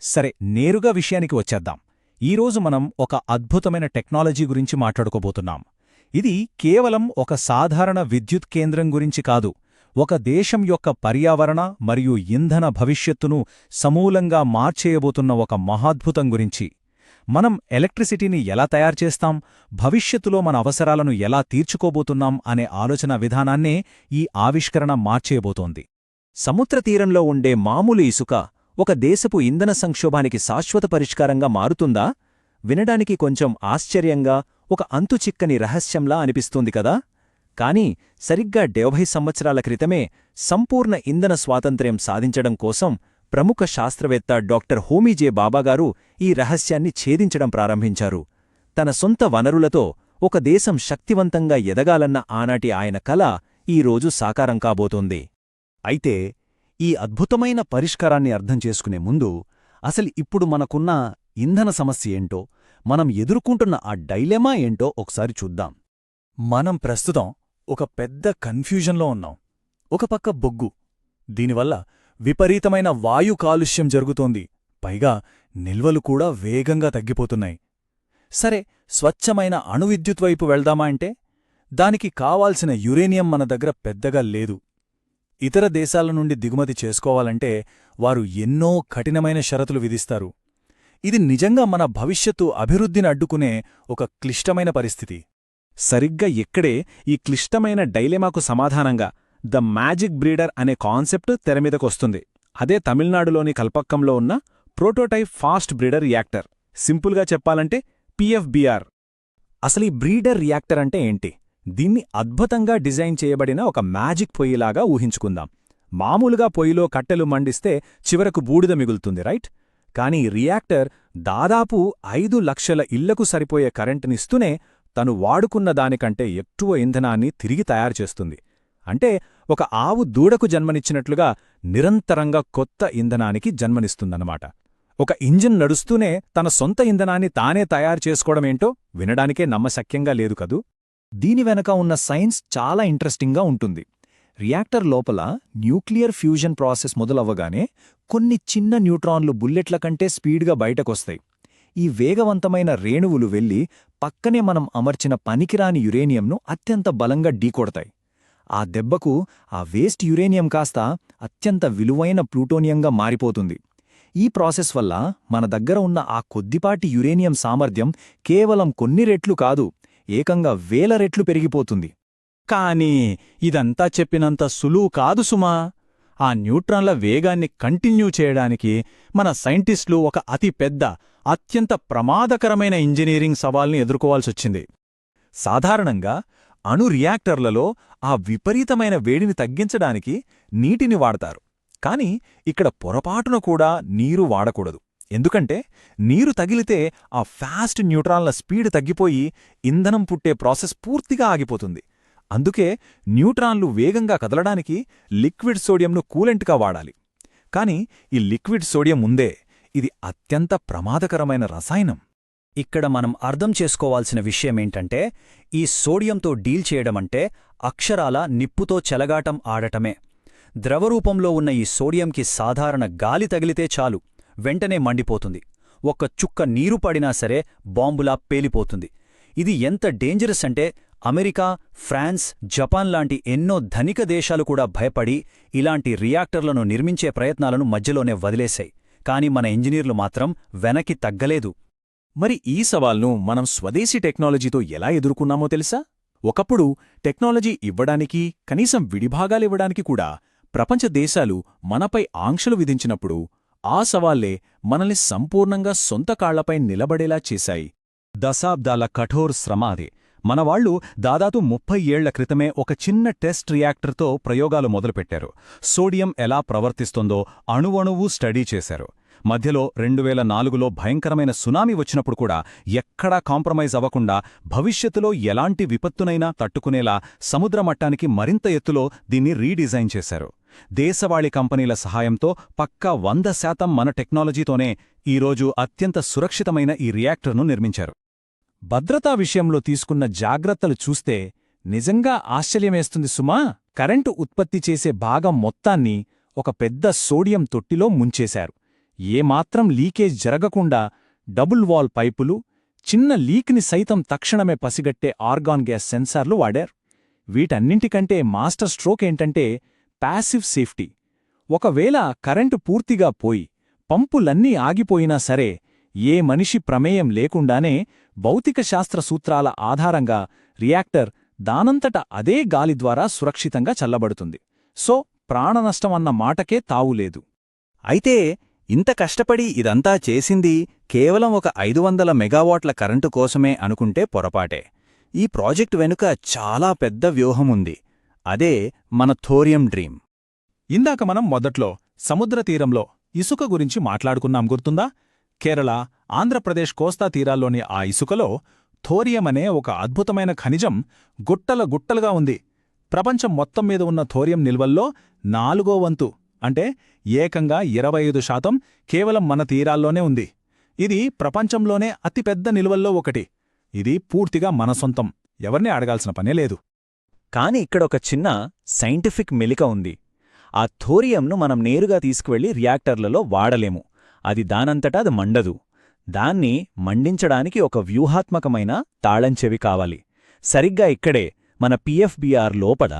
సరే, నేరుగా విషయానికి వచ్చేద్దాం. ఈరోజు మనం ఒక అద్భుతమైన టెక్నాలజీ గురించి మాట్లాడుకోబోతున్నాం. ఇది కేవలం ఒక సాధారణ విద్యుత్ కేంద్రం గురించి కాదు, ఒక దేశం యొక్క పర్యావరణ మరియు ఇంధన భవిష్యత్తును సమూలంగా మార్చేయబోతున్న ఒక మహాద్భుతం గురించి. మనం ఎలక్ట్రిసిటీని ఎలా తయారుచేస్తాం, భవిష్యత్తులో మన అవసరాలను ఎలా తీర్చుకోబోతున్నాం అనే ఆలోచన విధానాన్నే ఈ ఆవిష్కరణ మార్చేయబోతోంది. సముద్రతీరంలో ఉండే మామూలు ఇసుక ఒక దేశపు ఇంధన సంక్షోభానికి శాశ్వత పరిష్కారంగా మారుతుందా? వినడానికి కొంచెం ఆశ్చర్యంగా, ఒక అంతుచిక్కని రహస్యంలా అనిపిస్తుంది కదా? కానీ సరిగ్గా 70 సంవత్సరాల క్రితమే సంపూర్ణ ఇంధన స్వాతంత్ర్యం సాధించడం కోసం ప్రముఖ శాస్త్రవేత్త డాక్టర్ హోమీజే బాబాగారు ఈ రహస్యాన్ని ఛేదించడం ప్రారంభించారు. తన సొంత వనరులతో ఒక దేశం శక్తివంతంగా ఎదగాలన్న ఆనాటి ఆయన కల ఈరోజు సాకారం కాబోతోంది. అయితే ఈ అద్భుతమైన పరిష్కారాన్ని అర్థం చేసుకునే ముందు అసలు ఇప్పుడు మనకున్న ఇంధన సమస్య ఏంటో, మనం ఎదుర్కొంటున్న ఆ డైలెమా ఏంటో ఒకసారి చూద్దాం. మనం ప్రస్తుతం ఒక పెద్ద కన్ఫ్యూజన్లో ఉన్నాం. ఒక పక్క బొగ్గు, దీనివల్ల విపరీతమైన వాయు కాలుష్యం జరుగుతోంది. పైగా నిల్వలు కూడా వేగంగా తగ్గిపోతున్నాయి. సరే, స్వచ్ఛమైన అణువిద్యుత్ వైపు వెళ్దామా అంటే దానికి కావాల్సిన యురేనియం మన దగ్గర పెద్దగా లేదు. ఇతర దేశాల నుండి దిగుమతి చేసుకోవాలంటే వారు ఎన్నో కఠినమైన షరతులు విధిస్తారు. ఇది నిజంగా మన భవిష్యత్తు అభివృద్ధిని అడ్డుకునే ఒక క్లిష్టమైన పరిస్థితి. సరిగ్గా ఇక్కడే ఈ క్లిష్టమైన డైలెమాకు సమాధానంగా ద మ్యాజిక్ బ్రీడర్ అనే కాన్సెప్ట్ తెరమీదకొస్తుంది. అదే తమిళనాడులోని కల్పక్కంలో ఉన్న ప్రోటోటైప్ ఫాస్ట్ బ్రీడర్ రియాక్టర్. సింపుల్గా చెప్పాలంటే పిఎఫ్బిఆర్. అసలు ఈ బ్రీడర్ రియాక్టర్ అంటే ఏంటి? దీన్ని అద్భుతంగా డిజైన్ చేయబడిన ఒక మ్యాజిక్ పొయ్యిలాగా ఊహించుకుందాం. మామూలుగా పొయ్యిలో కట్టెలు మండిస్తే చివరకు బూడిద మిగులుతుంది, రైట్? కానీ రియాక్టర్ దాదాపు 5 లక్షల ఇళ్లకు సరిపోయే కరెంటునిస్తూనే తను వాడుకున్న దానికంటే ఎక్కువ ఇంధనాన్ని తిరిగి తయారుచేస్తుంది. అంటే ఒక ఆవు దూడకు జన్మనిచ్చినట్లుగా నిరంతరంగా కొత్త ఇంధనానికి జన్మనిస్తుందన్నమాట. ఒక ఇంజిన్ నడుస్తూనే తన సొంత ఇంధనాన్ని తానే తయారు చేసుకోవడమేంటో వినడానికే నమ్మశక్యంగా లేదు కదూ? దీని వెనక ఉన్న సైన్స్ చాలా ఇంట్రెస్టింగ్గా ఉంటుంది. రియాక్టర్ లోపల న్యూక్లియర్ ఫ్యూజన్ ప్రాసెస్ మొదలవ్వగానే కొన్ని చిన్న న్యూట్రాన్లు బుల్లెట్ల కంటే స్పీడ్గా బయటకొస్తాయి. ఈ వేగవంతమైన రేణువులు వెళ్లి పక్కనే మనం అమర్చిన పనికిరాని యురేనియంను అత్యంత బలంగా ఢీకొడతాయి. ఆ దెబ్బకు ఆ వేస్ట్ యురేనియం కాస్త అత్యంత విలువైన ప్లూటోనియంగా మారిపోతుంది. ఈ ప్రాసెస్ వల్ల మన దగ్గర ఉన్న ఆ కొద్దిపాటి యురేనియం సామర్థ్యం కేవలం కొన్ని రెట్లు కాదు, ఏకంగా 1000 రెట్లు పెరిగిపోతుంది. కానీ ఇదంతా చెప్పినంత సులువు కాదు సుమా. ఆ న్యూట్రాన్ల వేగాన్ని కంటిన్యూ చేయడానికి మన సైంటిస్టులు ఒక అతి పెద్ద, అత్యంత ప్రమాదకరమైన ఇంజనీరింగ్ సవాల్ని ఎదుర్కోవాల్సొచ్చింది. సాధారణంగా అణు రియాక్టర్లలో ఆ విపరీతమైన వేడిని తగ్గించడానికి నీటిని వాడతారు. కాని ఇక్కడ పొరపాటున కూడా నీరు వాడకూడదు. ఎందుకంటే నీరు తగిలితే ఆ ఫాస్ట్ న్యూట్రాన్ల స్పీడ్ తగ్గిపోయి ఇంధనం పుట్టే ప్రాసెస్ పూర్తిగా ఆగిపోతుంది. అందుకే న్యూట్రాన్లు వేగంగా కదలడానికి లిక్విడ్ సోడియంను కూలెంట్గా వాడాలి. కాని ఈ లిక్విడ్ సోడియం ఉందే, ఇది అత్యంత ప్రమాదకరమైన రసాయనం. ఇక్కడ మనం అర్థం చేసుకోవాల్సిన విషయమేంటంటే, ఈ సోడియంతో డీల్ చేయడమంటే అక్షరాల నిప్పుతో చెలగాటం ఆడటమే. ద్రవరూపంలో ఉన్న ఈ సోడియంకి సాధారణ గాలి తగిలితే చాలు, వెంటనే మండిపోతుంది. ఒక్క చుక్క నీరు పడినా సరే బాంబులా పేలిపోతుంది. ఇది ఎంత డేంజరస్ అంటే అమెరికా, ఫ్రాన్స్, జపాన్ లాంటి ఎన్నో ధనిక దేశాలు కూడా భయపడి ఇలాంటి రియాక్టర్లను నిర్మించే ప్రయత్నాలను మధ్యలోనే వదిలేశాయి. కాని మన ఇంజనీర్లు మాత్రం వెనక్కి తగ్గలేదు. మరి ఈ సవాల్ను మనం స్వదేశీ టెక్నాలజీతో ఎలా ఎదుర్కొన్నామో తెలుసా? ఒకప్పుడు టెక్నాలజీ ఇవ్వడానికి, కనీసం విడిభాగాలివ్వడానికి కూడా ప్రపంచ దేశాలు మనపై ఆంక్షలు విధించినప్పుడు ఆ సవాళ్లే మనల్ని సంపూర్ణంగా సొంత కాళ్లపై నిలబడేలా చేశాయి. దశాబ్దాల కఠోర్ శ్రమ అదే. మనవాళ్లు దాదాపు 30 ఏళ్ల క్రితమే ఒక చిన్న టెస్ట్ రియాక్టర్తో ప్రయోగాలు మొదలుపెట్టారు. సోడియం ఎలా ప్రవర్తిస్తుందో అణువణువు స్టడీ చేశారు. మధ్యలో 2004లో భయంకరమైన సునామీ వచ్చినప్పుడు కూడా ఎక్కడా కాంప్రమైజ్ అవ్వకుండా భవిష్యత్తులో ఎలాంటి విపత్తునైనా తట్టుకునేలా సముద్రమట్టానికి మరింత ఎత్తులో దీన్ని రీడిజైన్ చేశారు. దేశవాళీ కంపెనీల సహాయంతో పక్కా 100% మన టెక్నాలజీతోనే ఈరోజు అత్యంత సురక్షితమైన ఈ రియాక్టర్ను నిర్మించారు. భద్రతా విషయంలో తీసుకున్న జాగ్రత్తలు చూస్తే నిజంగా ఆశ్చర్యమేస్తుంది సుమా. కరెంటు ఉత్పత్తి చేసే భాగం మొత్తాన్ని ఒక పెద్ద సోడియం తొట్టిలో ముంచేశారు. ఏమాత్రం లీకేజ్ జరగకుండా డబుల్ వాల్ పైపులు, చిన్న లీక్ని సైతం తక్షణమే పసిగట్టే ఆర్గాన్ గ్యాస్ సెన్సార్లు వాడారు. వీటన్నింటికంటే మాస్టర్ స్ట్రోక్ ఏంటంటే ప్యాసివ్ సేఫ్టీ. ఒకవేళ కరెంటు పూర్తిగా పోయి పంపులన్నీ ఆగిపోయినా సరే ఏ మనిషి ప్రమేయం లేకుండానే భౌతిక శాస్త్ర సూత్రాల ఆధారంగా రియాక్టర్ దానంతట అదే గాలి ద్వారా సురక్షితంగా చల్లబడుతుంది. సో ప్రాణనష్టం అన్న మాటకే తావులేదు. అయితే ఇంత కష్టపడి ఇదంతా చేసింది కేవలం ఒక 500 మెగావాట్ల కరెంటు కోసమే అనుకుంటే పొరపాటే. ఈ ప్రాజెక్టు వెనుక చాలా పెద్ద వ్యూహముంది. అదే మన థోరియం డ్రీమ్. ఇందాక మనం మొదట్లో సముద్ర తీరంలో ఇసుక గురించి మాట్లాడుకున్నాం, గుర్తుందా? కేరళ, ఆంధ్రప్రదేశ్ కోస్తా తీరాల్లోని ఆ ఇసుకలో థోరియం అనే ఒక అద్భుతమైన ఖనిజం గుట్టల గుట్టలుగా ఉంది. ప్రపంచం మొత్తం మీద ఉన్న థోరియం నిల్వల్లో 4వ వంతు అంటే ఏకంగా 25% కేవలం మన తీరాల్లోనే ఉంది. ఇది ప్రపంచంలోనే అతిపెద్ద నిల్వల్లో ఒకటి. ఇది పూర్తిగా మన సొంతం, ఎవరిని అడగాల్సిన పనే లేదు. కాని ఇక్కడొక చిన్న సైంటిఫిక్ మెలిక ఉంది. ఆ థోరియంను మనం నేరుగా తీసుకువెళ్లి రియాక్టర్లలో వాడలేము. అది దానంతటా అది మండదు. దాన్ని మండించడానికి ఒక వ్యూహాత్మకమైన తాళంచెవి కావాలి. సరిగ్గా ఇక్కడే మన పిఎఫ్బిఆర్ లోపల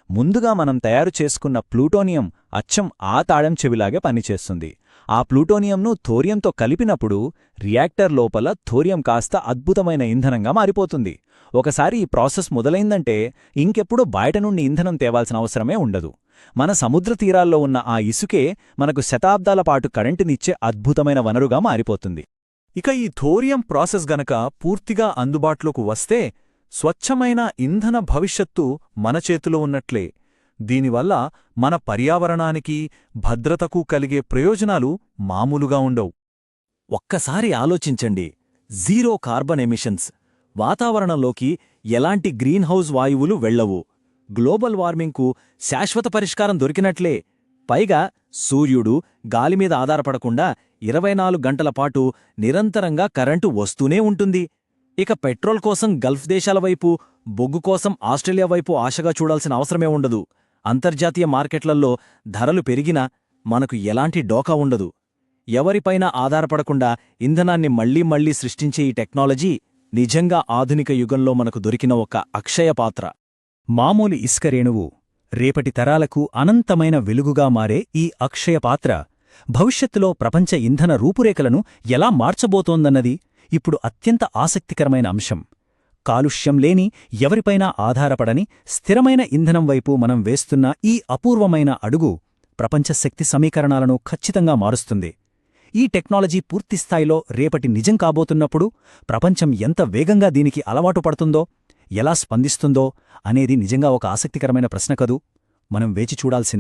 ముందుగా మనం తయారు చేసుకున్న ప్లూటోనియం అచ్చం ఆ తాళంచెవిలాగే పనిచేస్తుంది. ఆ ప్లూటోనియంను థోరియంతో కలిపినప్పుడు రియాక్టర్ లోపల థోరియం కాస్త అద్భుతమైన ఇంధనంగా మారిపోతుంది. ఒకసారి ఈ ప్రాసెస్ మొదలైందంటే ఇంకెప్పుడు బయట నుండి ఇంధనం తేవాల్సిన అవసరమే ఉండదు. మన సముద్ర తీరాల్లో ఉన్న ఆ ఇసుకే మనకు శతాబ్దాల పాటు కరెంటునిచ్చే అద్భుతమైన వనరుగా మారిపోతుంది. ఇక ఈ థోరియం ప్రాసెస్ గనక పూర్తిగా అందుబాటులోకి వస్తే స్వచ్ఛమైన ఇంధన భవిష్యత్తు మన చేతిలో ఉన్నట్లే. దీనివల్ల మన పర్యావరణానికి, భద్రతకు కలిగే ప్రయోజనాలు మామూలుగా ఉండవు. ఒక్కసారి ఆలోచించండి. జీరో కార్బన్ ఎమిషన్స్, వాతావరణంలోకి ఎలాంటి గ్రీన్హౌస్ వాయువులు వెళ్లవు. గ్లోబల్ వార్మింగ్కు శాశ్వత పరిష్కారం దొరికినట్లే. పైగా సూర్యుడు, గాలిమీద ఆధారపడకుండా 24 గంటల పాటు నిరంతరంగా కరెంటు వస్తూనే ఉంటుంది. ఇక పెట్రోల్ కోసం గల్ఫ్ దేశాల వైపు, బొగ్గు కోసం ఆస్ట్రేలియా వైపు ఆశగా చూడాల్సిన అవసరమే ఉండదు. అంతర్జాతీయ మార్కెట్లలో ధరలు పెరిగినా మనకు ఎలాంటి డోకా ఉండదు. ఎవరిపైనా ఆధారపడకుండా ఇంధనాన్ని మళ్లీ మళ్లీ సృష్టించే ఈ టెక్నాలజీ నిజంగా ఆధునిక యుగంలో మనకు దొరికిన ఒక అక్షయ పాత్ర. మామూలు ఇసుక రేణువు రేపటి తరాలకు అనంతమైన వెలుగుగా మారే ఈ అక్షయ పాత్ర భవిష్యత్తులో ప్రపంచ ఇంధన రూపురేఖలను ఎలా మార్చబోతోందన్నది ఇప్పుడు అత్యంత ఆసక్తికరమైన అంశం. కాలుష్యం లేని, ఎవరిపైనా ఆధారపడని స్థిరమైన ఇంధనం వైపు మనం వేస్తున్న ఈ అపూర్వమైన అడుగు ప్రపంచ శక్తి సమీకరణాలను ఖచ్చితంగా మారుస్తుంది. ఈ టెక్నాలజీ పూర్తిస్థాయిలో రేపటి నిజం కాబోతున్నప్పుడు ప్రపంచం ఎంత వేగంగా దీనికి అలవాటు పడుతుందో, ఎలా స్పందిస్తుందో అనేది నిజంగా ఒక ఆసక్తికరమైన ప్రశ్న కదూ. మనం వేచి చూడాల్సింది.